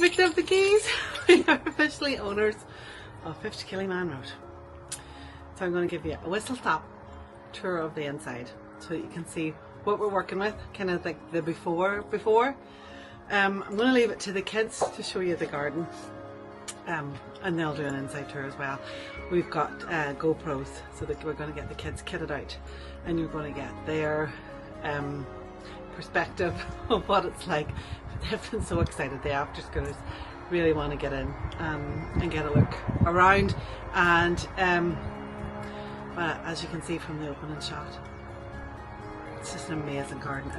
picked up the keys. We are officially owners of 50 Killyman Road. So I'm going to give you a whistle stop tour of the inside so you can see what we're working with, kind of like the before. I'm going to leave it to the kids to show you the garden, and they'll do an inside tour as well. We've got GoPros, so that we're going to get the kids kitted out and you're going to get their perspective of what it's like. They've been so excited. The after schoolers really want to get in and get a look around, and well, as you can see from the opening shot, it's just an amazing garden,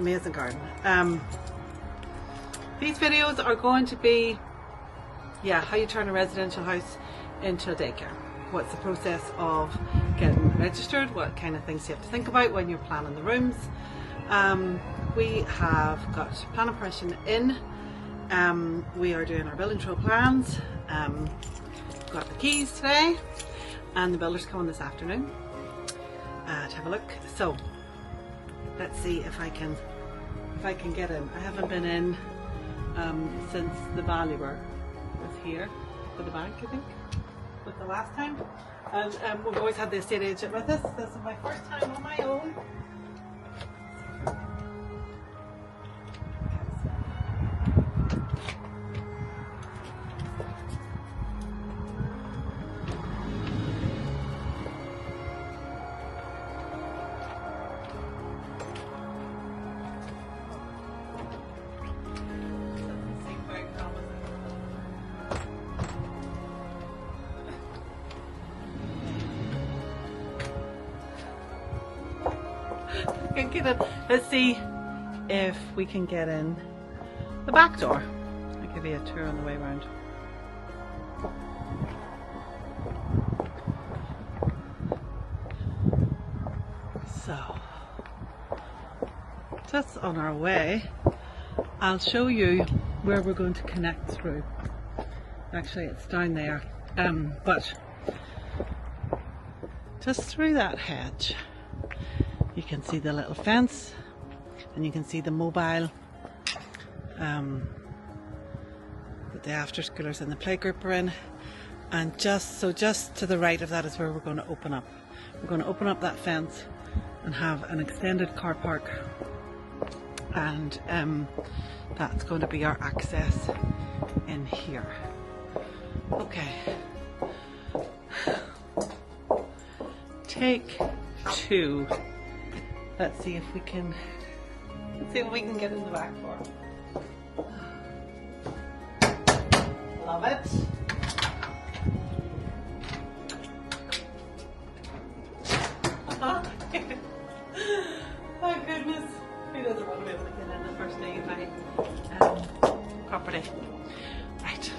these videos are going to be, yeah, how you turn a residential house into a daycare. What's the process of getting registered, what kind of things you have to think about when you're planning the rooms. We have got planning permission in. We are doing our building control plans. Got the keys today, and the builder's coming this afternoon to have a look. So let's see if I can get in. I haven't been in since the valuer was here for the bank, I think, was the last time. And we've always had the estate agent with us. This is my first time on my own. Let's see if we can get in the back door. I'll give you a tour on the way around. So, just on our way, I'll show you where we're going to connect through. Actually, it's down there, but just through that hedge. You can see the little fence, and you can see the mobile that the after schoolers and the playgroup are in, and just to the right of that is where we're going to open up. We're going to open up that fence and have an extended car park, and that's going to be our access in here. Okay, take two. Let's see if we can get in the back door. Love it. Oh goodness, who doesn't want to be able to get in the first day of my property? Right,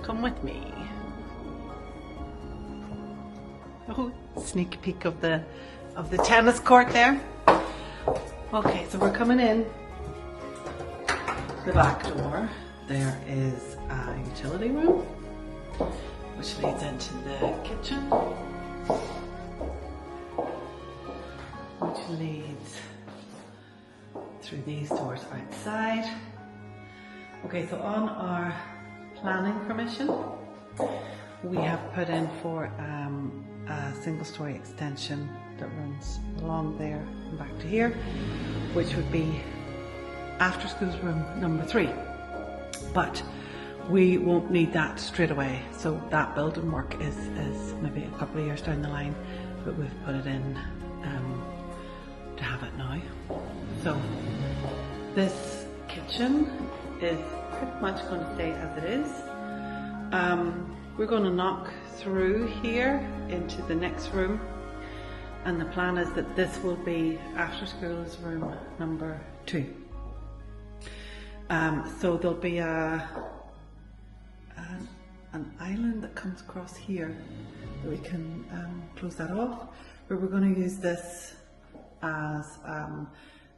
come with me. Oh, sneak peek of the tennis court there. Okay, so we're coming in the back door. There is a utility room which leads into the kitchen, which leads through these doors outside. Okay, so on our planning permission, we have put in for a single-story extension that runs along there and back to here, which would be after school's room number 3. But we won't need that straight away, so that building work is maybe a couple of years down the line, but we've put it in to have it now. So this kitchen is pretty much going to stay as it is. We're going to knock through here into the next room, and the plan is that this will be after school's room number 2. So there'll be an island that comes across here that we can close that off, but we're going to use this as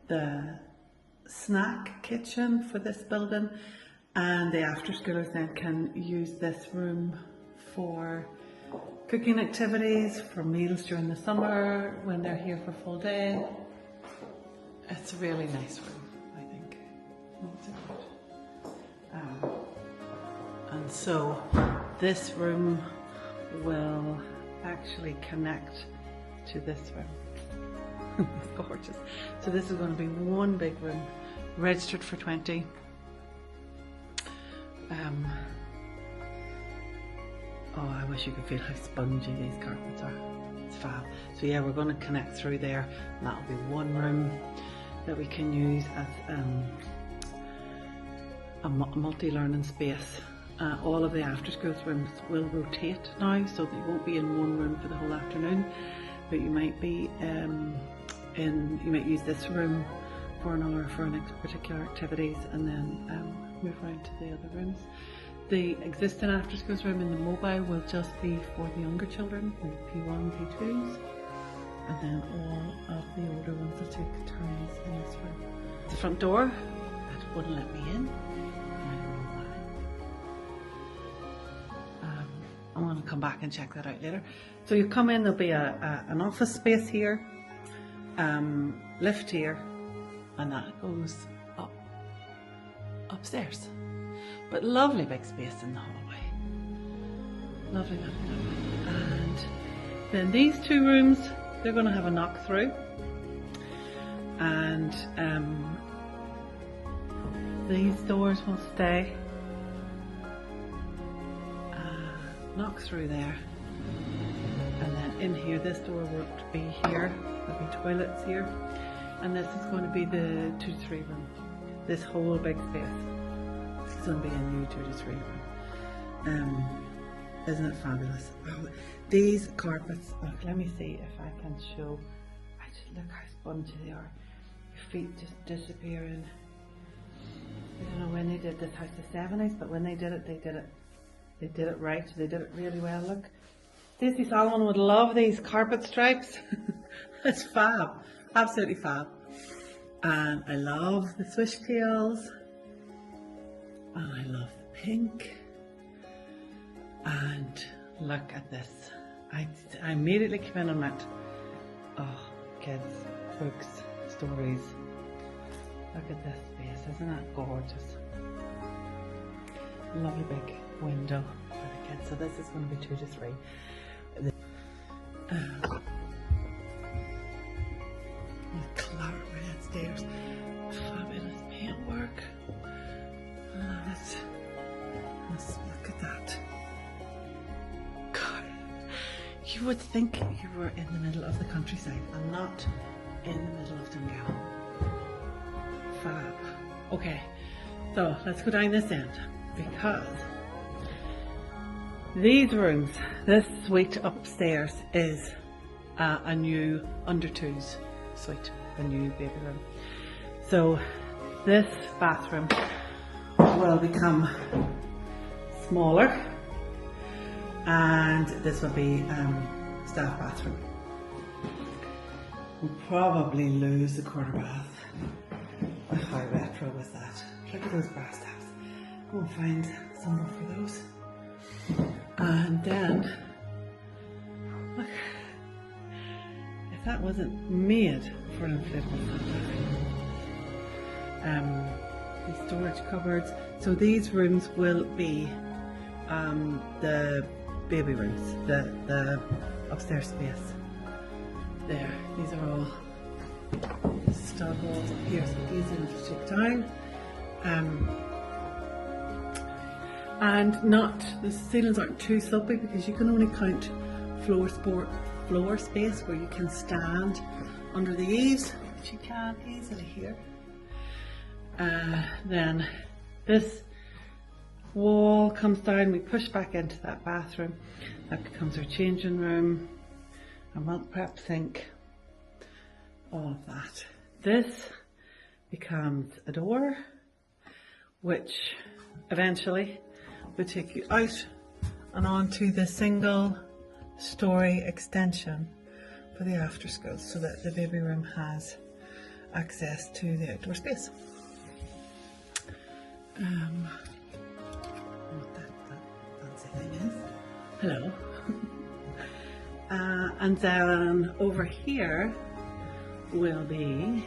the snack kitchen for this building, and the after schoolers then can use this room for cooking activities, for meals during the summer when they're here for full day. It's a really nice room, I think. And so this room will actually connect to this room. It's gorgeous. So this is going to be one big room, registered for 20. Oh, I wish you could feel how spongy these carpets are. It's fab. So yeah, we're going to connect through there, and that'll be one room that we can use as a multi-learning space. All of the after-school rooms will rotate now, so that you won't be in one room for the whole afternoon, but you might be you might use this room for an hour for particular activities, and then move around to the other rooms. The existing after-school room in the mobile will just be for the younger children, the P1, P2s, and then all of the older ones will take turns in this room. The front door, that wouldn't let me in. I don't know why. I'm going to come back and check that out later. So you come in, there'll be an office space here, lift here, and that goes upstairs. But lovely big space in the hallway. Lovely, lovely, lovely. And then these two rooms, they're going to have a knock through. And these doors will stay. Knock through there. And then in here, this door will be here. There'll be toilets here. And this is going to be the 2 to 3 room. This whole big space. It's going to be a new 2 to 3 room. Isn't it fabulous? Oh, these carpets, let me see if I can show. Look how spongy they are. Your feet just disappearing. I don't know when they did this house, the 70s, but when they did it right. They did it really well. Look, Stacey Solomon would love these carpet stripes. It's fab, absolutely fab. And I love the swishtails. And I love the pink. And look at this. I immediately came in and went, oh, kids, books, stories. Look at this space, isn't that gorgeous? Lovely big window for the kids. So this is going to be 2 to 3. Claret red stairs. Fabulous paintwork. Love it. Let's look at that. God, you would think you were in the middle of the countryside and not in the middle of Dungannon. Fab. Okay, so let's go down this end, because these rooms, this suite upstairs is a new under 2s suite, a new baby room. So this bathroom will become smaller, and this will be staff bathroom. We'll probably lose the quarter bath. How retro was that? Look at those brass taps. We'll find somewhere for those. And then, look, if that wasn't made for an inflatable fan, these storage cupboards. So these rooms will be the baby rooms, the upstairs space. There, these are all stud walls up here, so easy to take down. And the ceilings aren't too slopey, because you can only count floor space where you can stand under the eaves, which you can easily here. Then this wall comes down, we push back into that bathroom. That becomes our changing room, a milk prep sink, all of that. This becomes a door, which eventually will take you out and onto the single story extension for the after school, so that the baby room has access to the outdoor space. What that fancy thing is. Hello. And then over here will be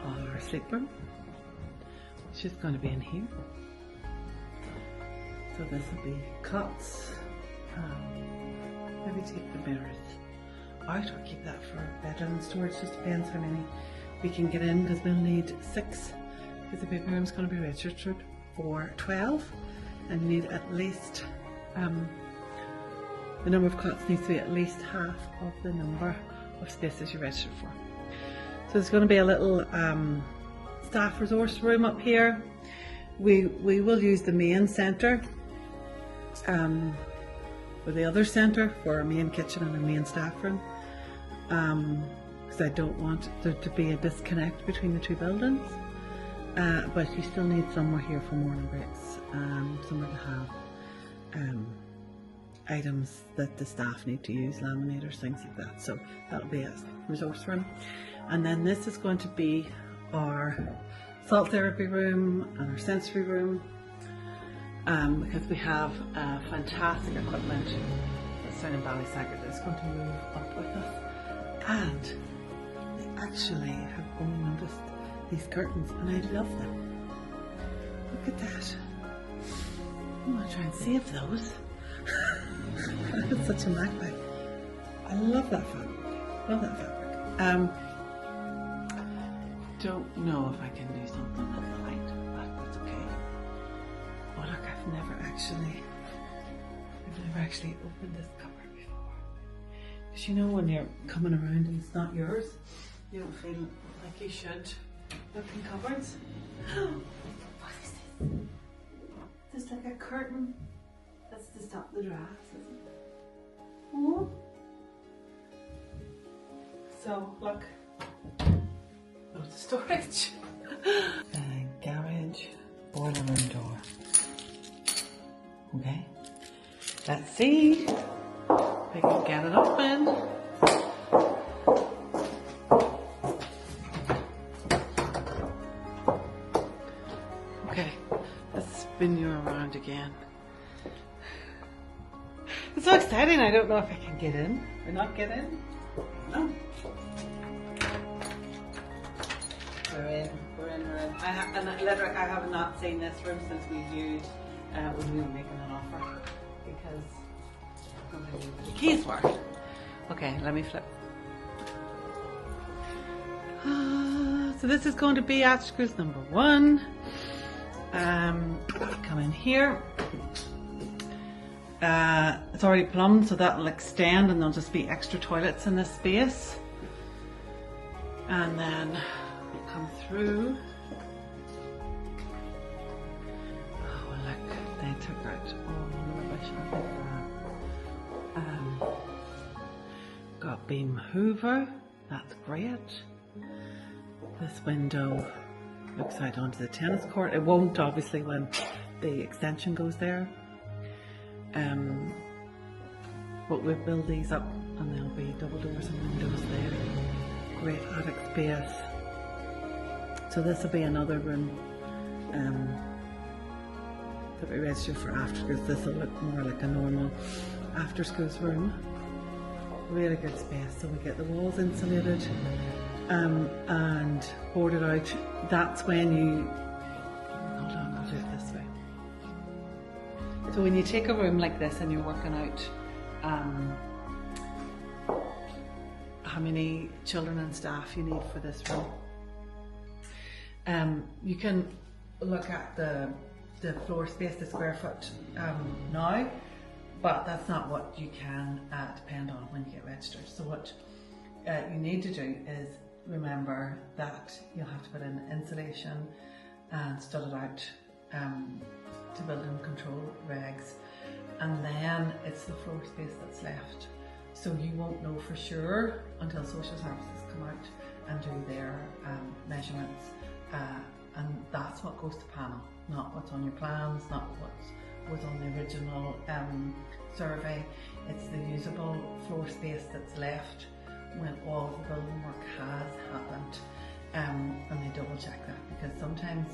our sleep room, which is going to be in here. So this will be cots. Maybe take the mirrors out or keep that for bedroom storage, just depends how many we can get in, because we'll need 6, because the baby room's going to be registered for 12, and you need at least, the number of cots needs to be at least half of the number of spaces you registered for. So there's going to be a little staff resource room up here. We will use the main centre, or the other centre, for our main kitchen and our main staff room, because I don't want there to be a disconnect between the two buildings. But you still need somewhere here for morning breaks, somewhere to have items that the staff need to use, laminators, things like that. So that'll be a resource room. And then this is going to be our salt therapy room and our sensory room, because we have fantastic equipment that's down in Ballysagger that's going to move up with us. And they actually have only noticed these curtains, and I love them. Look at that. I'm going to try and save those. It's such a magpie. I love that fabric. Love that fabric. Don't know if I can do something with the light, but it's okay. Oh look, I've never actually opened this cupboard before. Because you know when you're coming around and it's not yours, you don't feel like you should look in cupboards. What is this? There's like a curtain that's to stop the drafts, isn't it? Oh. So look. Loads of storage. Garage, boiler room door. Okay. Let's see if I can get it open. Okay, let's spin you around again. It's so exciting, I don't know if I can get in or not get in. No. We're in. I have not seen this room since we viewed when we were making an offer, because nobody knew where the keys were. Okay, let me flip. So this is going to be Asker's number 1. Come in here. It's already plumbed, so that will extend, and there'll just be extra toilets in this space. And then come through. Oh look, they took out all the rubbish. I think that. Got beam hoover, that's great. This window looks out onto the tennis court. It won't obviously when the extension goes there. But we'll build these up and there'll be double doors and windows there. Great attic space. So this will be another room that we register for after, because this will look more like a normal after schools room. Really good space. So we get the walls insulated and boarded out. That's when you, hold on, I'll do it this way. So when you take a room like this and you're working out how many children and staff you need for this room, you can look at the floor space, the square foot now, but that's not what you can depend on when you get registered. So what you need to do is remember that you'll have to put in insulation and stud it out to building control regs, and then it's the floor space that's left. So you won't know for sure until social services come out and do their measurements, and that's what goes to panel, not what's on your plans, not what was on the original survey. It's the usable floor space that's left when all of the building work has happened, and they double check that, because sometimes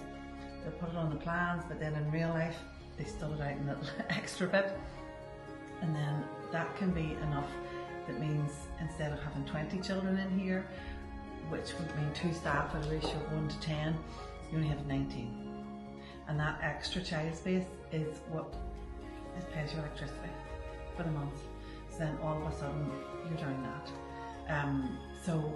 they'll put it on the plans, but then in real life they stud it out in a little extra bit, and then that can be enough. That means instead of having 20 children in here, which would mean 2 staff at a ratio of 1 to 10, you only have 19. And that extra child space is what pays your electricity for the month. So then all of a sudden you're down that. So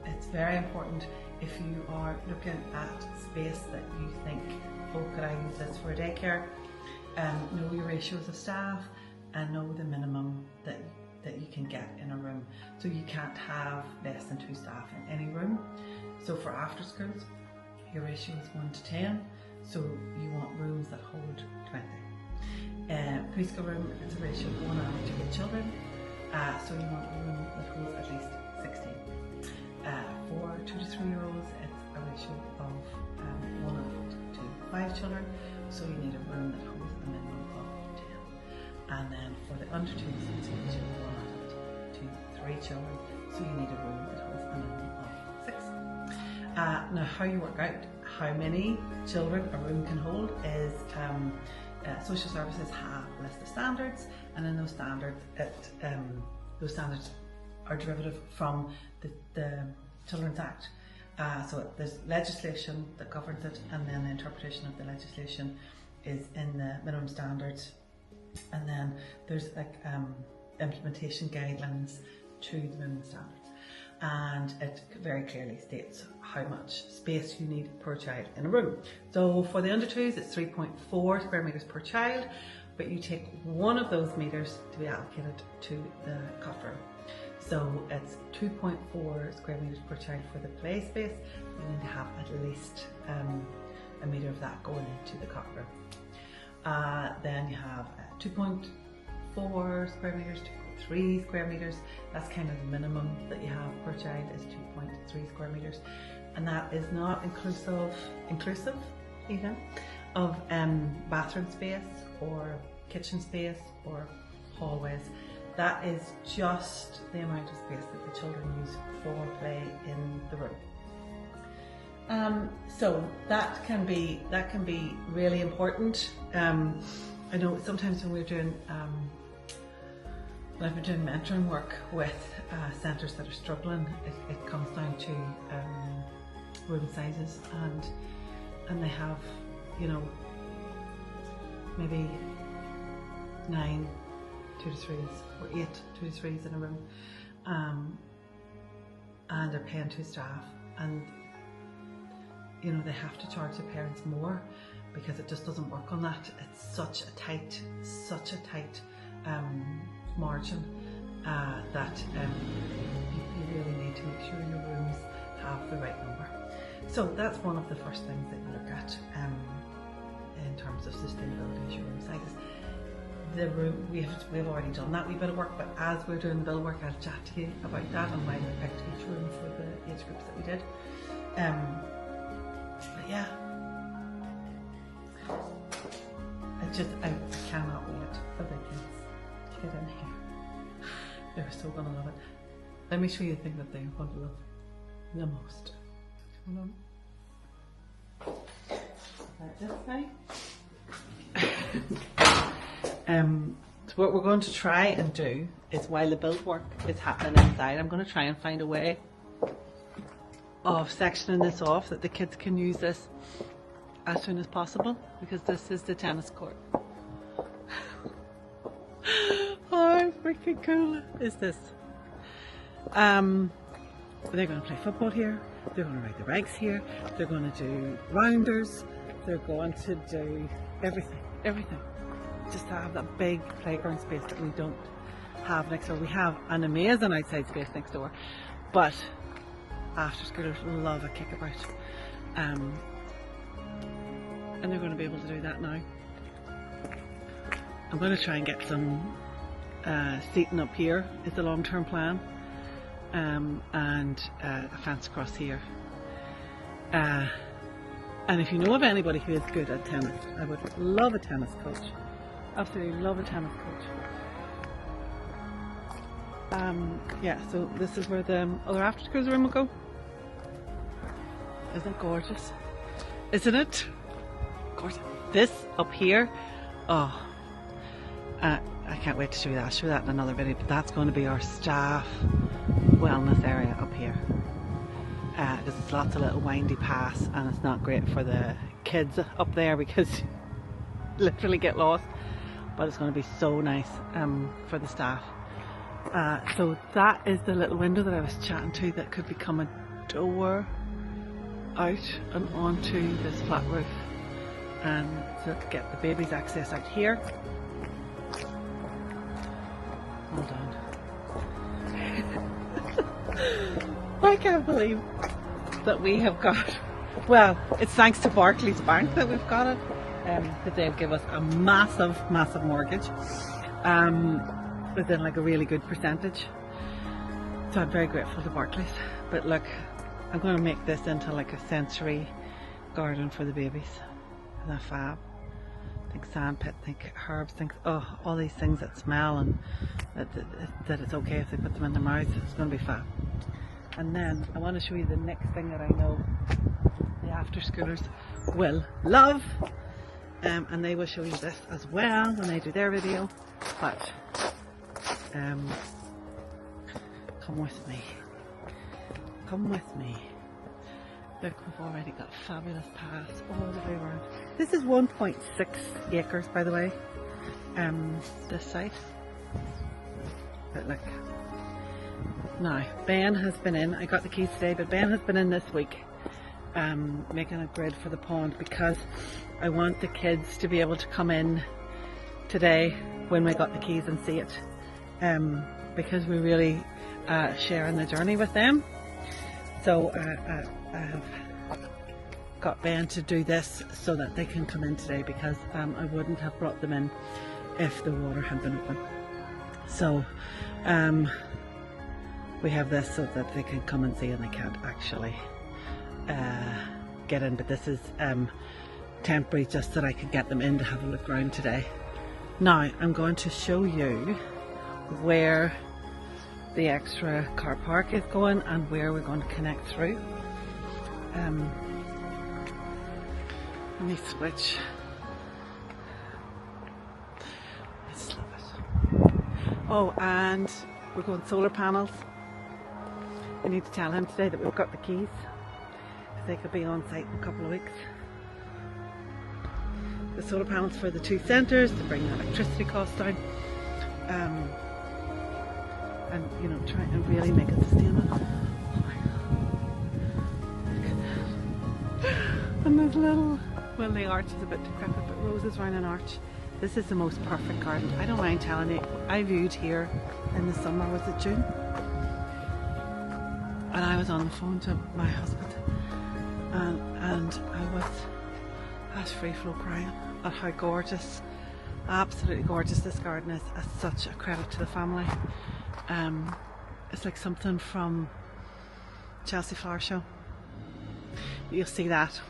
it's very important if you are looking at space that you think, oh, could I use this for a daycare? Know your ratios of staff and know the minimum that you can get in a room. So you can't have less than 2 staff in any room. So for after schools, your ratio is 1 to 10. So you want rooms that hold 20. Preschool room, it's a ratio of 1 hour to 8 children. So you want a room that holds at least 16. For 2 to 3 year olds, it's a ratio of 1 adult to 5 children. So you need a room that holds a minimum of 10. And then for the under 2s, it's a ratio of 1 adult to 3 children. So you need a room that holds a minimum of 6. Now how you work out how many children a room can hold is social services have a list of standards, and in those standards, those standards are derivative from the Children's Act. So there's legislation that governs it, and then the interpretation of the legislation is in the minimum standards, and then there's like implementation guidelines to the minimum standards, and it very clearly states how much space you need per child in a room. So for the under 2s, it's 3.4 square metres per child, but you take one of those metres to be allocated to the cot room. So it's 2.4 square metres per child for the play space. You need to have at least a metre of that going into the cot room. Then you have 2.4 square metres, 2.3 square metres. That's kind of the minimum that you have per child is 2.3 square metres. And that is not inclusive even of bathroom space or kitchen space or hallways. That is just the amount of space that the children use for play in the room. So that can be really important. I know sometimes when we're doing when I've been doing mentoring work with centres that are struggling, it comes down to room sizes, and they have, you know, maybe 9 2 to 3s or 8 2 to 3s in a room, and they're paying 2 staff, and you know they have to charge their parents more because it just doesn't work on that. It's such a tight margin that you really need to make sure your rooms have the right number. So that's one of the first things that you look at in terms of sustainability, is your room sizes. The room, we've already done that wee bit of work, but as we're doing the build work, I'll chat to you about that and why we picked each room for the age groups that we did. But yeah, I cannot wait for the kids to get in here. They're so gonna love it. Let me show you the thing that they're going to love the most. Hold on. Like this thing. So what we're going to try and do is, while the build work is happening inside, I'm going to try and find a way of sectioning this off that the kids can use this as soon as possible, because this is the tennis court. How freaking cool is this? They're going to play football here, they're going to ride the bikes here, they're going to do rounders, they're going to do everything. Just to have that big playground space that we don't have next door. We have an amazing outside space next door, but after schoolers love a kickabout, and they're going to be able to do that now. I'm going to try and get some seating up here is the long-term plan, and a fence across here. And if you know of anybody who is good at tennis, I would love a tennis coach. Absolutely love a tennis coach. Yeah, so this is where the other after schools room will go. Isn't it gorgeous? Isn't it? Gorgeous. This up here, oh, I can't wait to show you that. I'll show you that in another video, but that's going to be our staff wellness area up here. Because it's lots of little windy paths, and it's not great for the kids up there because you literally get lost. but it's going to be so nice for the staff. So that is the little window that I was chatting to that could become a door out and onto this flat roof, and so to get the baby's access out here. Hold on. I can't believe that we have got, well, it's thanks to Barclays Bank that we've got it, that they've given us a massive mortgage, within like a really good percentage. So I'm very grateful to Barclays. But look, I'm going to make this into like a sensory garden for the babies. Isn't that fab? Think sandpit, think herbs, think all these things that smell, and that it's okay if they put them in their mouths. It's going to be fab. And then I want to show you the next thing that I know the after schoolers will love, and they will show you this as well when they do their video. But come with me. Come with me. Look, we've already got fabulous paths all the way around. This is 1.6 acres, by the way, this site. But look, now Ben has been in, I got the keys today, but Ben has been in this week making a grid for the pond, because I want the kids to be able to come in today when we got the keys and see it, because we really sharing the journey with them. So I have got Ben to do this so that they can come in today, because I wouldn't have brought them in if the water had been open. So we have this so that they can come and see, and they can't actually get in, but this is temporary, just that I can get them in to have a look around today. Now I'm going to show you where the extra car park is going and where we're going to connect through. Let me switch. Let's love it. Oh, and we're going solar panels. I need to tell him today that we've got the keys, because they could be on site in a couple of weeks. The solar panels for the 2 centres to bring the electricity costs down. And you know, try and really make it sustainable. Oh my god. Look at that. And there's little, well, the arch is a bit decrepit, but roses round an arch. This is the most perfect garden. I don't mind telling you, I viewed here in the summer, was it June? And I was on the phone to my husband, and I was at free flow crying at how gorgeous, absolutely gorgeous this garden is. As such a credit to the family. It's like something from Chelsea Flower Show. You'll see that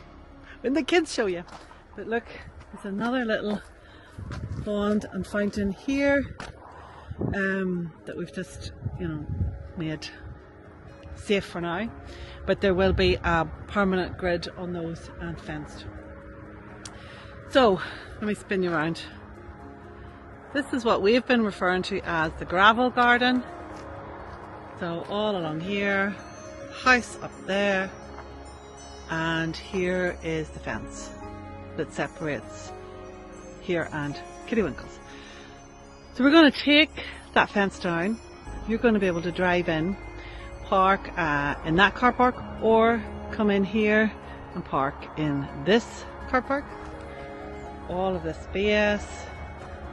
when the kids show you. But look, there's another little pond and fountain here that we've just, you know, made safe for now. But there will be a permanent grid on those and fenced. So let me spin you around. This is what we've been referring to as the gravel garden. So all along here, house up there, and here is the fence that separates here and Kittywinkles. So we're going to take that fence down. You're going to be able to drive in, park in that car park, or come in here and park in this car park. All of this space.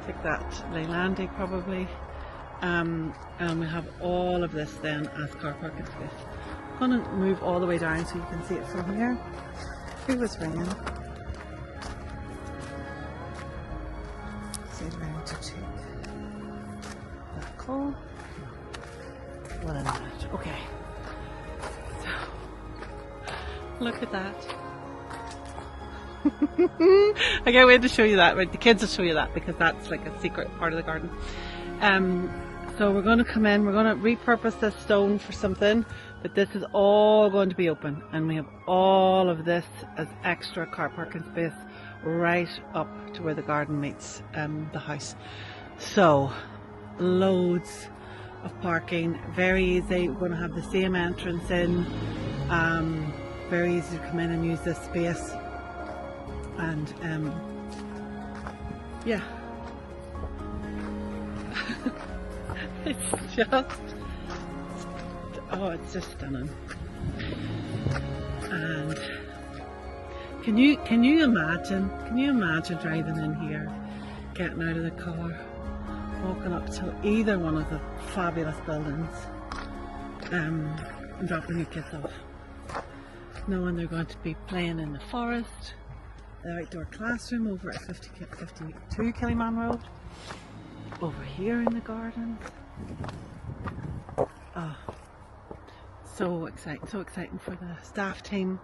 Take that Leylanding probably, and we have all of this then as car parking space. I'm going to move all the way down so you can see it from here. Who was ringing? So we're going to take that call. Well, in a minute. Okay. So look at that. I can't wait to show you that. Right, the kids will show you that, because that's like a secret part of the garden. So we're going to come in, we're going to repurpose this stone for something, but this is all going to be open, and we have all of this as extra car parking space right up to where the garden meets the house. So loads of parking, very easy. We're going to have the same entrance in, very easy to come in and use this space. And yeah, It's just, oh, it's just stunning. And can you imagine driving in here, getting out of the car, walking up to either one of the fabulous buildings, and dropping your kids off, knowing they're going to be playing in the forest, the outdoor classroom over at 52 Killyman Road, over here in the gardens. Oh, so exciting for the staff team